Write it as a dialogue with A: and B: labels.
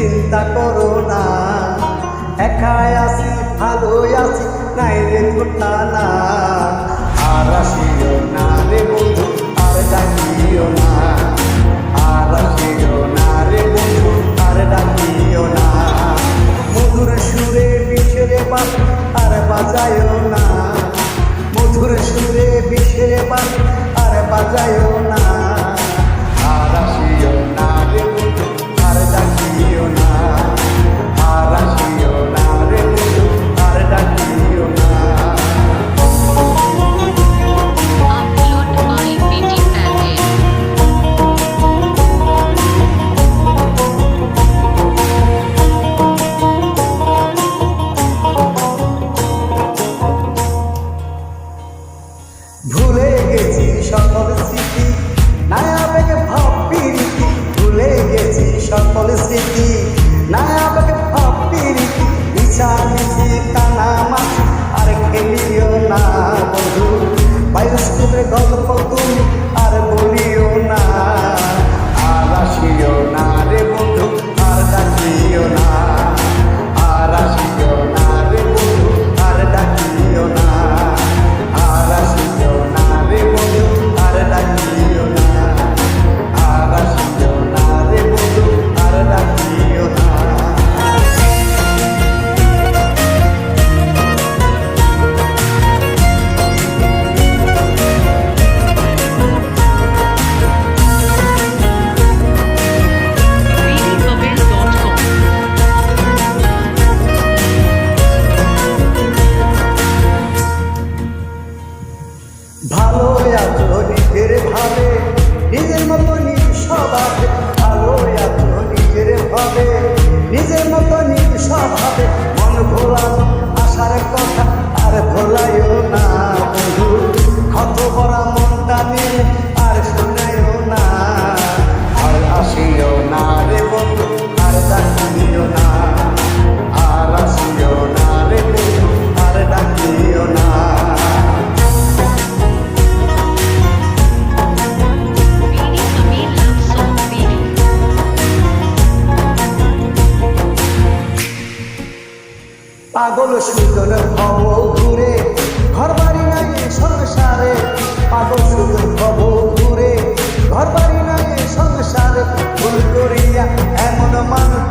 A: চিন্তা করো না, একাই আছি ভালোই আছি নাই রে ঘটা না। আর আসিও না রে বন্ধু আর ডাকিও না, আর আসিও না রে বন্ধু আর ডাকিও না। মধুর সুরে বিষের বাঁশি আর বাজায়ও না, মধুর সুরে বিষের বাঁশি আর বাজায়ও না। আর আসিও না রে বন্ধু আর ডাকিও না, আর আসিও না রে বন্ধু আর ডাকিও না।
B: Upload by Betty Patel.
A: ভুলে গেছি সকল স্মৃতি নাই আবেগে ভাবপিরিতি, ভুলে গেছি সকল স্মৃতি নাই আবেগে ভাবপিরিতি। মিছামিছি টানা মাছি আর খেলিও না বন্ধু, বায়ুস্কোপের গল্প তুমি আর বলিও না। আর আসিও না রে বন্ধু আর ডাকিও না, আর আসিও না রে বন্ধু আর ডাকিও না। আর আসিও না রে বন্ধু আর ডাকিও না, আর আসিও না রে বন্ধু আর ডাকিও না।
B: BeattyPatel.com.
A: ভালো আছো নিজের ভাবে, নিজের মতো নিজ স্বভাবে, ভালো আছো নিজের ভাবে, নিজের মতো নিজ স্বভাবে। মন ভোলানো আশার কথা আর ভোলাইও না বন্ধু, ক্ষত ভরা মনটা নিয়ে আর শোনাইও না। আর আসিও না রে বন্ধু আর ডাকিও না, আর আসিও না রে বন্ধু আর ডাকিও না।
B: Beatty Patel Love Song Beatty.
A: পাগল সুজন ভব ঘুরে ঘর বাড়ি নাই সংসারে, পাগল সুজন ভব ঘুরে ঘর বাড়ি নাই সংসারে। ভুল করিয়া এমন মানুষ